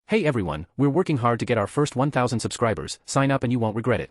Hey everyone, we're working hard to get our first 1,000 subscribers, sign up and you won't regret it.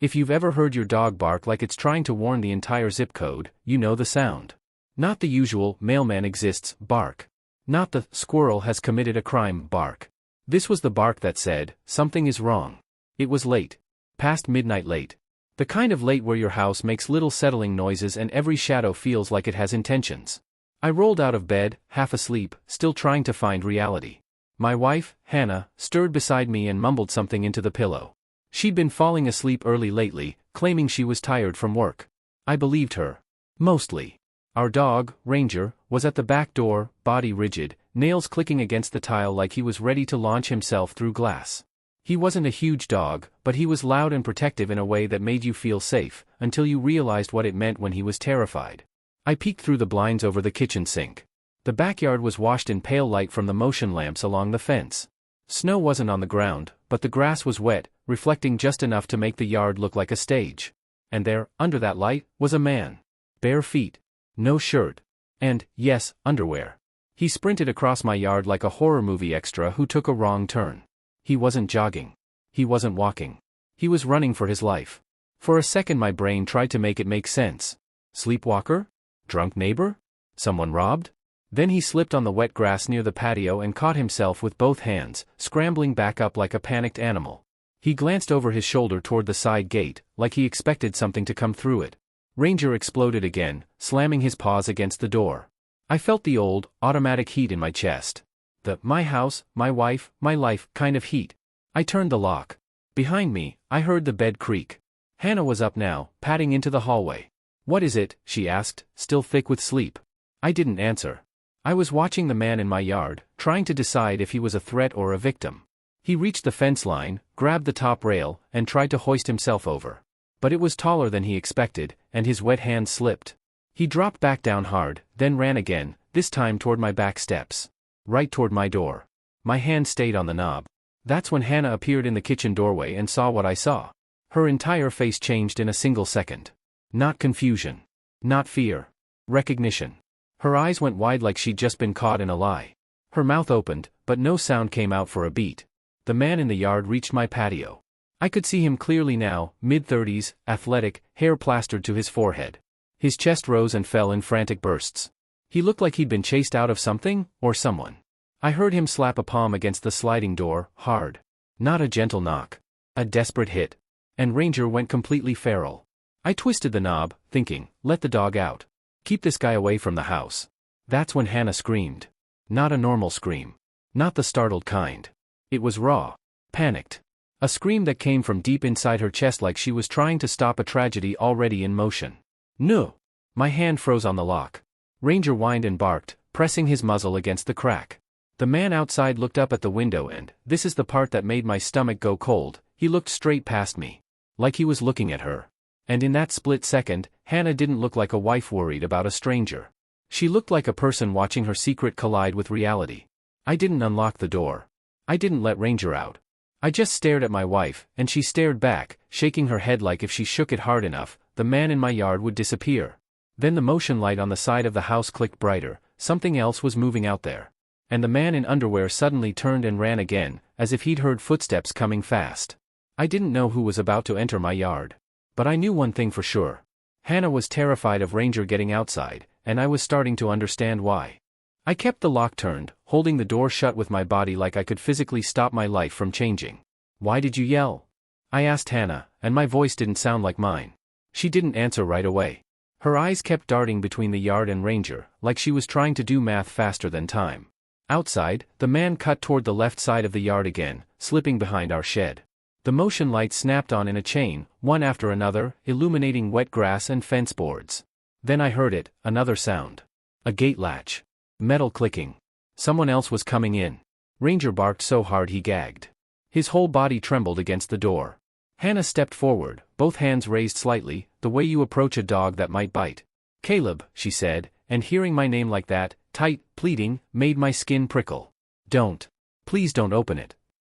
If you've ever heard your dog bark like it's trying to warn the entire zip code, you know the sound. Not the usual, mailman exists, bark. Not the, squirrel has committed a crime, bark. This was the bark that said, something is wrong. It was late. Past midnight late. The kind of late where your house makes little settling noises and every shadow feels like it has intentions. I rolled out of bed, half asleep, still trying to find reality. My wife, Hannah, stirred beside me and mumbled something into the pillow. She'd been falling asleep early lately, claiming she was tired from work. I believed her. Mostly. Our dog, Ranger, was at the back door, body rigid, nails clicking against the tile like he was ready to launch himself through glass. He wasn't a huge dog, but he was loud and protective in a way that made you feel safe, until you realized what it meant when he was terrified. I peeked through the blinds over the kitchen sink. The backyard was washed in pale light from the motion lamps along the fence. Snow wasn't on the ground, but the grass was wet, reflecting just enough to make the yard look like a stage. And there, under that light, was a man. Bare feet. No shirt. And, yes, underwear. He sprinted across my yard like a horror movie extra who took a wrong turn. He wasn't jogging. He wasn't walking. He was running for his life. For a second my brain tried to make it make sense. Sleepwalker? Drunk neighbor? Someone robbed? Then he slipped on the wet grass near the patio and caught himself with both hands, scrambling back up like a panicked animal. He glanced over his shoulder toward the side gate, like he expected something to come through it. Ranger exploded again, slamming his paws against the door. I felt the old, automatic heat in my chest. The my house, my wife, my life kind of heat. I turned the lock. Behind me, I heard the bed creak. Hannah was up now, padding into the hallway. "What is it?" she asked, still thick with sleep. I didn't answer. I was watching the man in my yard, trying to decide if he was a threat or a victim. He reached the fence line, grabbed the top rail, and tried to hoist himself over. But it was taller than he expected, and his wet hand slipped. He dropped back down hard, then ran again, this time toward my back steps. Right toward my door. My hand stayed on the knob. That's when Hannah appeared in the kitchen doorway and saw what I saw. Her entire face changed in a single second. Not confusion. Not fear. Recognition. Her eyes went wide like she'd just been caught in a lie. Her mouth opened, but no sound came out for a beat. The man in the yard reached my patio. I could see him clearly now, mid-30s, athletic, hair plastered to his forehead. His chest rose and fell in frantic bursts. He looked like he'd been chased out of something, or someone. I heard him slap a palm against the sliding door, hard. Not a gentle knock. A desperate hit. And Ranger went completely feral. I twisted the knob, thinking, let the dog out. Keep this guy away from the house. That's when Hannah screamed. Not a normal scream. Not the startled kind. It was raw. Panicked. A scream that came from deep inside her chest like she was trying to stop a tragedy already in motion. "No!" My hand froze on the lock. Ranger whined and barked, pressing his muzzle against the crack. The man outside looked up at the window and, this is the part that made my stomach go cold, he looked straight past me. Like he was looking at her. And in that split second, Hannah didn't look like a wife worried about a stranger. She looked like a person watching her secret collide with reality. I didn't unlock the door. I didn't let Ranger out. I just stared at my wife, and she stared back, shaking her head like if she shook it hard enough, the man in my yard would disappear. Then the motion light on the side of the house clicked brighter, something else was moving out there. And the man in underwear suddenly turned and ran again, as if he'd heard footsteps coming fast. I didn't know who was about to enter my yard. But I knew one thing for sure. Hannah was terrified of Ranger getting outside, and I was starting to understand why. I kept the lock turned, holding the door shut with my body like I could physically stop my life from changing. "Why did you yell?" I asked Hannah, and my voice didn't sound like mine. She didn't answer right away. Her eyes kept darting between the yard and Ranger, like she was trying to do math faster than time. Outside, the man cut toward the left side of the yard again, slipping behind our shed. The motion lights snapped on in a chain, one after another, illuminating wet grass and fence boards. Then I heard it, another sound. A gate latch. Metal clicking. Someone else was coming in. Ranger barked so hard he gagged. His whole body trembled against the door. Hannah stepped forward, both hands raised slightly, the way you approach a dog that might bite. "Caleb," she said, and hearing my name like that, tight, pleading, made my skin prickle. "Don't. Please don't open it."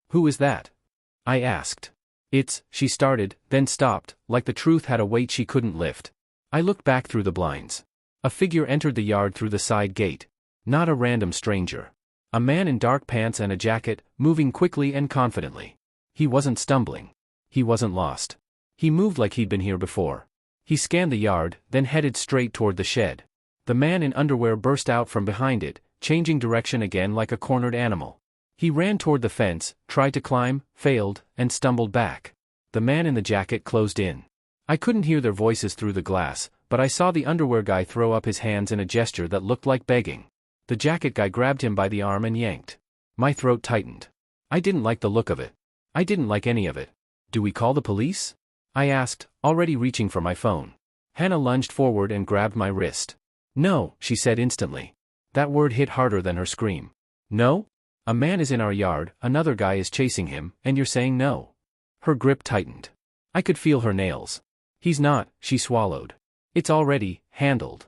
"Who is that?" I asked. "It's," she started, then stopped, like the truth had a weight she couldn't lift. I looked back through the blinds. A figure entered the yard through the side gate. Not a random stranger. A man in dark pants and a jacket, moving quickly and confidently. He wasn't stumbling. He wasn't lost. He moved like he'd been here before. He scanned the yard, then headed straight toward the shed. The man in underwear burst out from behind it, changing direction again like a cornered animal. He ran toward the fence, tried to climb, failed, and stumbled back. The man in the jacket closed in. I couldn't hear their voices through the glass, but I saw the underwear guy throw up his hands in a gesture that looked like begging. The jacket guy grabbed him by the arm and yanked. My throat tightened. I didn't like the look of it. I didn't like any of it. Do we call the police? I asked, already reaching for my phone. Hannah lunged forward and grabbed my wrist. No, she said instantly. That word hit harder than her scream. No? A man is in our yard, another guy is chasing him, and you're saying no? Her grip tightened. I could feel her nails. He's not, she swallowed. It's already handled.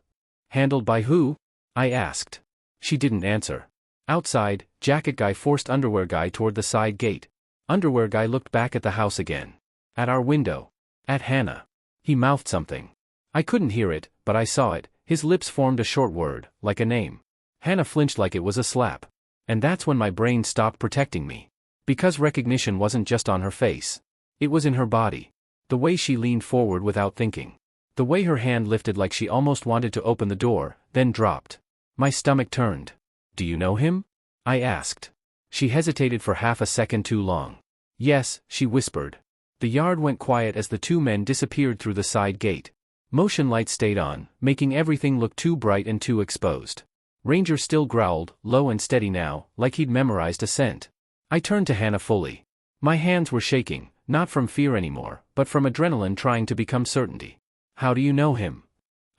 Handled by who? I asked. She didn't answer. Outside, jacket guy forced underwear guy toward the side gate. Underwear guy looked back at the house again. At our window. At Hannah. He mouthed something. I couldn't hear it, but I saw it. His lips formed a short word, like a name. Hannah flinched like it was a slap. And that's when my brain stopped protecting me. Because recognition wasn't just on her face. It was in her body. The way she leaned forward without thinking. The way her hand lifted like she almost wanted to open the door, then dropped. My stomach turned. Do you know him? I asked. She hesitated for half a second too long. Yes, she whispered. The yard went quiet as the two men disappeared through the side gate. Motion lights stayed on, making everything look too bright and too exposed. Ranger still growled, low and steady now, like he'd memorized a scent. I turned to Hannah fully. My hands were shaking, not from fear anymore, but from adrenaline trying to become certainty. How do you know him?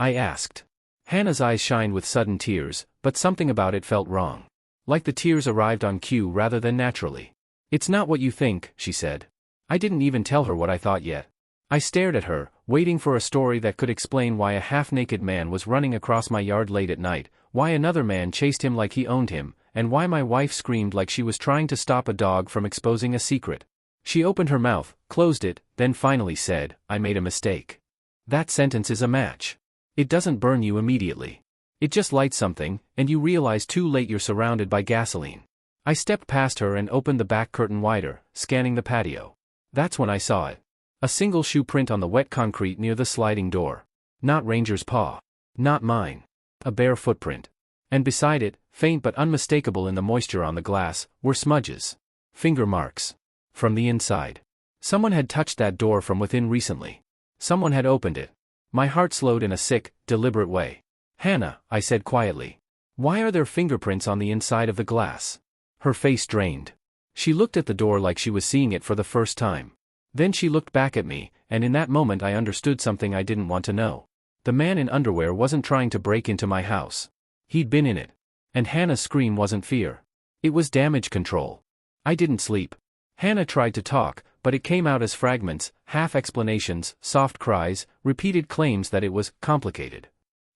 I asked. Hannah's eyes shined with sudden tears, but something about it felt wrong. Like the tears arrived on cue rather than naturally. It's not what you think, she said. I didn't even tell her what I thought yet. I stared at her, waiting for a story that could explain why a half-naked man was running across my yard late at night, why another man chased him like he owned him, and why my wife screamed like she was trying to stop a dog from exposing a secret. She opened her mouth, closed it, then finally said, I made a mistake. That sentence is a match. It doesn't burn you immediately. It just lights something, and you realize too late you're surrounded by gasoline. I stepped past her and opened the back curtain wider, scanning the patio. That's when I saw it. A single shoe print on the wet concrete near the sliding door. Not Ranger's paw. Not mine. A bare footprint. And beside it, faint but unmistakable in the moisture on the glass, were smudges. Finger marks. From the inside. Someone had touched that door from within recently. Someone had opened it. My heart slowed in a sick, deliberate way. Hannah, I said quietly. Why are there fingerprints on the inside of the glass? Her face drained. She looked at the door like she was seeing it for the first time. Then she looked back at me, and in that moment I understood something I didn't want to know. The man in underwear wasn't trying to break into my house. He'd been in it. And Hannah's scream wasn't fear. It was damage control. I didn't sleep. Hannah tried to talk, but it came out as fragments, half explanations, soft cries, repeated claims that it was complicated.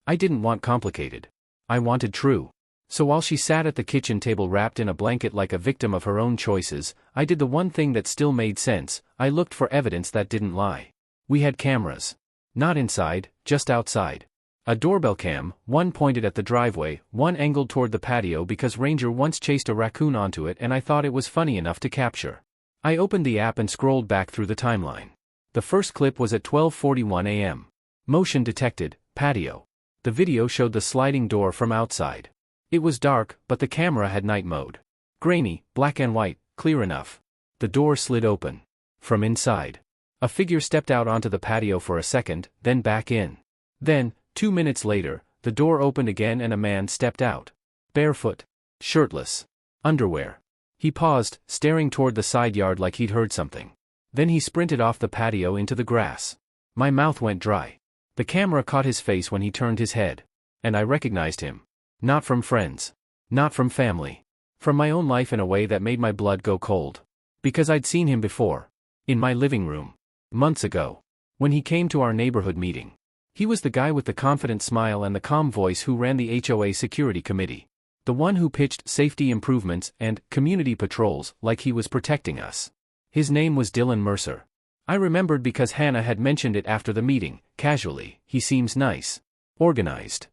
I didn't want complicated. I wanted true. So while she sat at the kitchen table wrapped in a blanket like a victim of her own choices, I did the one thing that still made sense. I looked for evidence that didn't lie. We had cameras. Not inside, just outside. A doorbell cam, one pointed at the driveway, one angled toward the patio because Ranger once chased a raccoon onto it and I thought it was funny enough to capture. I opened the app and scrolled back through the timeline. The first clip was at 12:41 a.m. Motion detected, patio. The video showed the sliding door from outside. It was dark, but the camera had night mode. Grainy, black and white, clear enough. The door slid open. From inside. A figure stepped out onto the patio for a second, then back in. Then, 2 minutes later, the door opened again and a man stepped out. Barefoot. Shirtless. Underwear. He paused, staring toward the side yard like he'd heard something. Then he sprinted off the patio into the grass. My mouth went dry. The camera caught his face when he turned his head. And I recognized him. Not from friends. Not from family. From my own life in a way that made my blood go cold. Because I'd seen him before. In my living room. Months ago. When he came to our neighborhood meeting. He was the guy with the confident smile and the calm voice who ran the HOA security committee. The one who pitched safety improvements and community patrols like he was protecting us. His name was Dylan Mercer. I remembered because Hannah had mentioned it after the meeting, casually. He seems nice. Organized.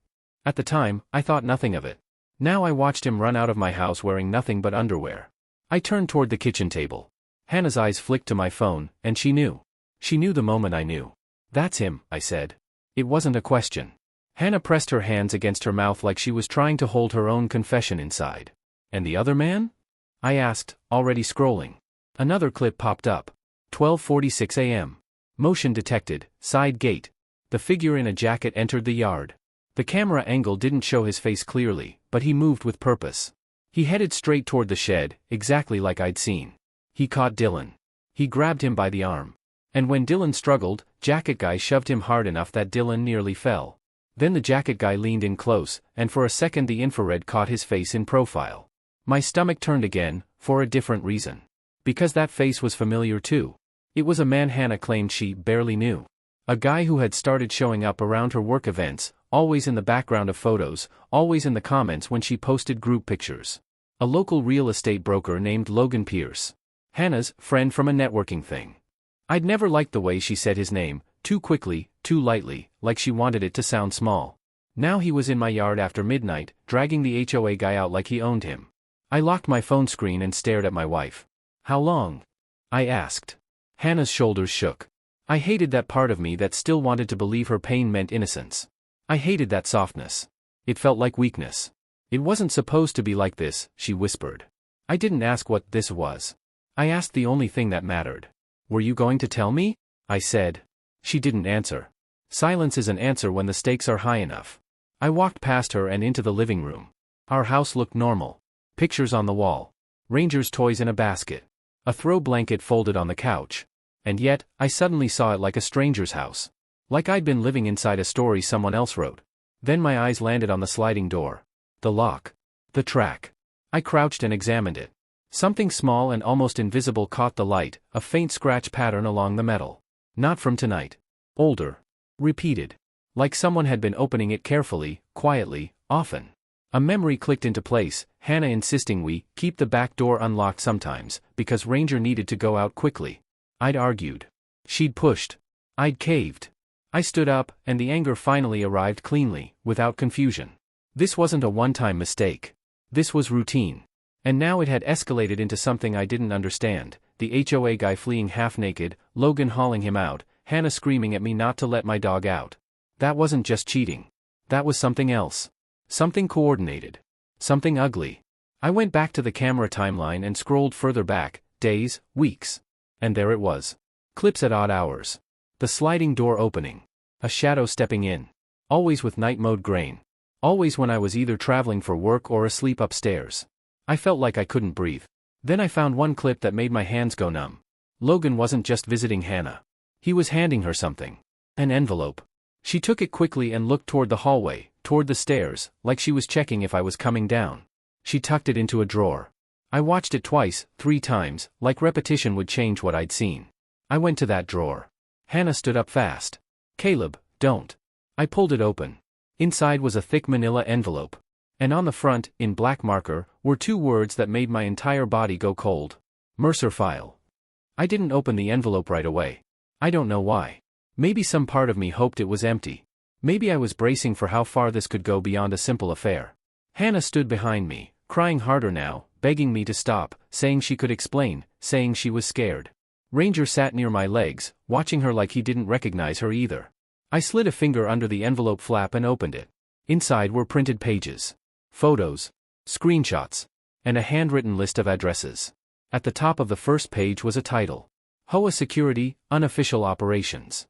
At the time, I thought nothing of it. Now I watched him run out of my house wearing nothing but underwear. I turned toward the kitchen table. Hannah's eyes flicked to my phone, and she knew. She knew the moment I knew. "That's him," I said. It wasn't a question. Hannah pressed her hands against her mouth like she was trying to hold her own confession inside. "And the other man?" I asked, already scrolling. Another clip popped up. 12:46 a.m. Motion detected, side gate. The figure in a jacket entered the yard. The camera angle didn't show his face clearly, but he moved with purpose. He headed straight toward the shed, exactly like I'd seen. He caught Dylan. He grabbed him by the arm. And when Dylan struggled, jacket guy shoved him hard enough that Dylan nearly fell. Then the jacket guy leaned in close, and for a second the infrared caught his face in profile. My stomach turned again, for a different reason. Because that face was familiar too. It was a man Hannah claimed she barely knew. A guy who had started showing up around her work events, always in the background of photos, always in the comments when she posted group pictures. A local real estate broker named Logan Pierce. Hannah's friend from a networking thing. I'd never liked the way she said his name, too quickly, too lightly, like she wanted it to sound small. Now he was in my yard after midnight, dragging the HOA guy out like he owned him. I locked my phone screen and stared at my wife. "How long?" I asked. Hannah's shoulders shook. I hated that part of me that still wanted to believe her pain meant innocence. I hated that softness. It felt like weakness. "It wasn't supposed to be like this," she whispered. I didn't ask what this was. I asked the only thing that mattered. "Were you going to tell me?" I said. She didn't answer. Silence is an answer when the stakes are high enough. I walked past her and into the living room. Our house looked normal. Pictures on the wall. Ranger's toys in a basket. A throw blanket folded on the couch. And yet, I suddenly saw it like a stranger's house. Like I'd been living inside a story someone else wrote. Then my eyes landed on the sliding door. The lock. The track. I crouched and examined it. Something small and almost invisible caught the light, a faint scratch pattern along the metal. Not from tonight. Older. Repeated. Like someone had been opening it carefully, quietly, often. A memory clicked into place, Hannah insisting we keep the back door unlocked sometimes, because Ranger needed to go out quickly. I'd argued. She'd pushed. I'd caved. I stood up, and the anger finally arrived cleanly, without confusion. This wasn't a one-time mistake. This was routine. And now it had escalated into something I didn't understand, the HOA guy fleeing half-naked, Logan hauling him out, Hannah screaming at me not to let my dog out. That wasn't just cheating. That was something else. Something coordinated. Something ugly. I went back to the camera timeline and scrolled further back, days, weeks. And there it was. Clips at odd hours. The sliding door opening. A shadow stepping in. Always with night mode grain. Always when I was either traveling for work or asleep upstairs. I felt like I couldn't breathe. Then I found one clip that made my hands go numb. Logan wasn't just visiting Hannah. He was handing her something. An envelope. She took it quickly and looked toward the hallway, toward the stairs, like she was checking if I was coming down. She tucked it into a drawer. I watched it twice, 3 times, like repetition would change what I'd seen. I went to that drawer. Hannah stood up fast. "Caleb, don't." I pulled it open. Inside was a thick manila envelope. And on the front, in black marker, were 2 words that made my entire body go cold. Mercer file. I didn't open the envelope right away. I don't know why. Maybe some part of me hoped it was empty. Maybe I was bracing for how far this could go beyond a simple affair. Hannah stood behind me, crying harder now, begging me to stop, saying she could explain, saying she was scared. Ranger sat near my legs, watching her like he didn't recognize her either. I slid a finger under the envelope flap and opened it. Inside were printed pages. Photos. Screenshots. And a handwritten list of addresses. At the top of the first page was a title. HOA Security, Unofficial Operations.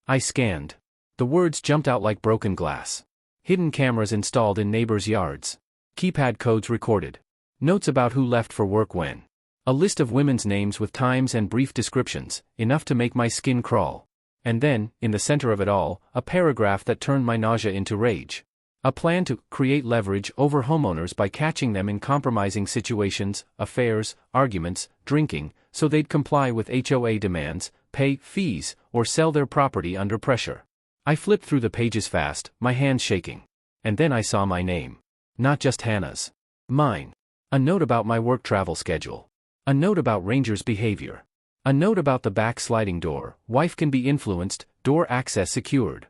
I scanned. The words jumped out like broken glass. Hidden cameras installed in neighbors' yards. Keypad codes recorded. Notes about who left for work when. A list of women's names with times and brief descriptions, enough to make my skin crawl. And then, in the center of it all, a paragraph that turned my nausea into rage. A plan to create leverage over homeowners by catching them in compromising situations, affairs, arguments, drinking, so they'd comply with HOA demands, pay fees, or sell their property under pressure. I flipped through the pages fast, my hands shaking. And then I saw my name. Not just Hannah's. Mine. A note about my work travel schedule. A note about Ranger's behavior. A note about the back sliding door, wife can be influenced, door access secured.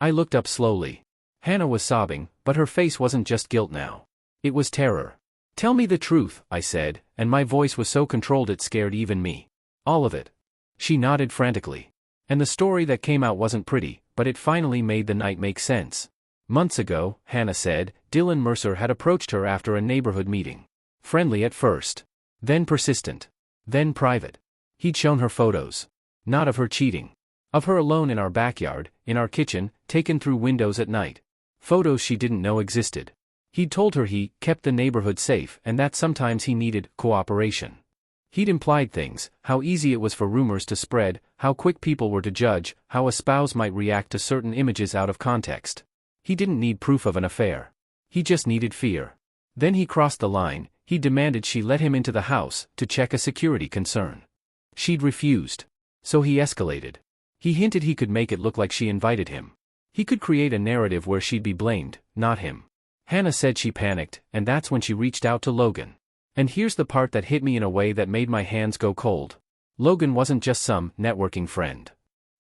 I looked up slowly. Hannah was sobbing, but her face wasn't just guilt now. It was terror. "Tell me the truth," I said, and my voice was so controlled it scared even me. "All of it." She nodded frantically. And the story that came out wasn't pretty, but it finally made the night make sense. Months ago, Hannah said, Dylan Mercer had approached her after a neighborhood meeting. Friendly at first. Then persistent. Then private. He'd shown her photos. Not of her cheating. Of her alone in our backyard, in our kitchen, taken through windows at night. Photos she didn't know existed. He'd told her he kept the neighborhood safe and that sometimes he needed cooperation. He'd implied things, how easy it was for rumors to spread, how quick people were to judge, how a spouse might react to certain images out of context. He didn't need proof of an affair. He just needed fear. Then he crossed the line. He demanded she let him into the house to check a security concern. She'd refused. So he escalated. He hinted he could make it look like she invited him. He could create a narrative where she'd be blamed, not him. Hannah said she panicked, and that's when she reached out to Logan. And here's the part that hit me in a way that made my hands go cold. Logan wasn't just some networking friend.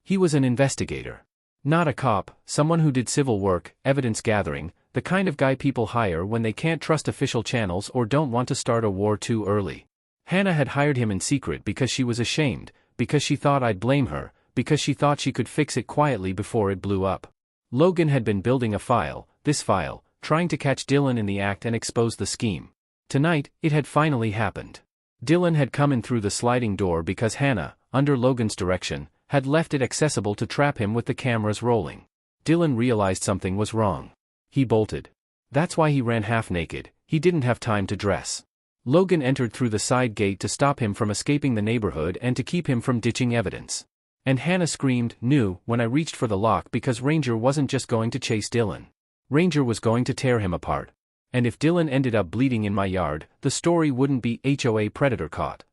He was an investigator. Not a cop, someone who did civil work, evidence gathering, the kind of guy people hire when they can't trust official channels or don't want to start a war too early. Hannah had hired him in secret because she was ashamed, because she thought I'd blame her, because she thought she could fix it quietly before it blew up. Logan had been building a file, this file, trying to catch Dylan in the act and expose the scheme. Tonight, it had finally happened. Dylan had come in through the sliding door because Hannah, under Logan's direction, had left it accessible to trap him with the cameras rolling. Dylan realized something was wrong. He bolted. That's why he ran half naked. He didn't have time to dress. Logan entered through the side gate to stop him from escaping the neighborhood and to keep him from ditching evidence. And Hannah screamed, "No," when I reached for the lock because Ranger wasn't just going to chase Dylan. Ranger was going to tear him apart. And if Dylan ended up bleeding in my yard, the story wouldn't be HOA predator caught.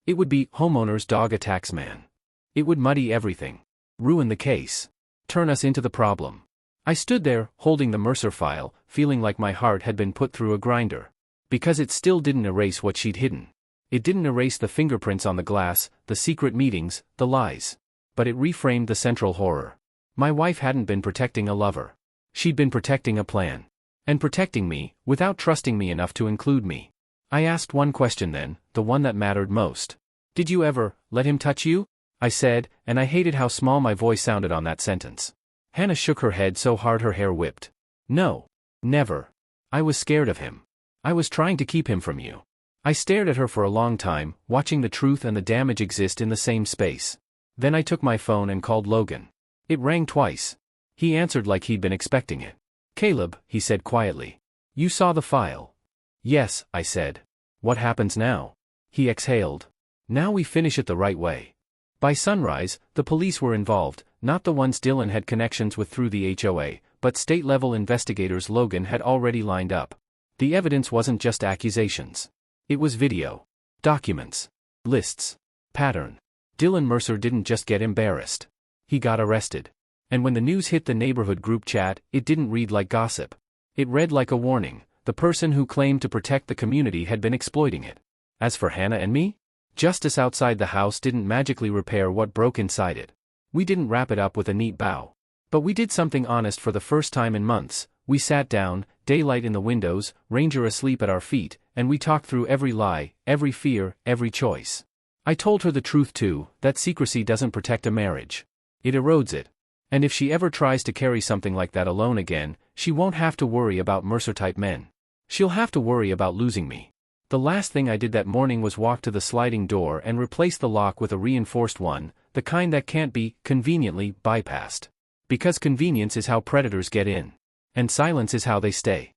It would be homeowner's dog attacks man. It would muddy everything. Ruin the case. Turn us into the problem. I stood there, holding the Mercer file, feeling like my heart had been put through a grinder. Because it still didn't erase what she'd hidden. It didn't erase the fingerprints on the glass, the secret meetings, the lies. But it reframed the central horror. My wife hadn't been protecting a lover. She'd been protecting a plan. And protecting me, without trusting me enough to include me. I asked one question then, the one that mattered most. "Did you ever let him touch you?" I said, and I hated how small my voice sounded on that sentence. Hannah shook her head so hard her hair whipped. "No. Never. I was scared of him. I was trying to keep him from you." I stared at her for a long time, watching the truth and the damage exist in the same space. Then I took my phone and called Logan. It rang twice. He answered like he'd been expecting it. "Caleb," he said quietly. "You saw the file." "Yes," I said. "What happens now?" He exhaled. "Now we finish it the right way." By sunrise, the police were involved, not the ones Dylan had connections with through the HOA, but state-level investigators Logan had already lined up. The evidence wasn't just accusations. It was video. Documents. Lists. Pattern. Dylan Mercer didn't just get embarrassed. He got arrested. And when the news hit the neighborhood group chat, it didn't read like gossip. It read like a warning. The person who claimed to protect the community had been exploiting it. As for Hannah and me? Justice outside the house didn't magically repair what broke inside it. We didn't wrap it up with a neat bow. But we did something honest for the first time in months. We sat down, daylight in the windows, Ranger asleep at our feet, and we talked through every lie, every fear, every choice. I told her the truth too, that secrecy doesn't protect a marriage. It erodes it. And if she ever tries to carry something like that alone again, she won't have to worry about Mercer-type men. She'll have to worry about losing me. The last thing I did that morning was walk to the sliding door and replace the lock with a reinforced one, the kind that can't be, conveniently, bypassed. Because convenience is how predators get in. And silence is how they stay.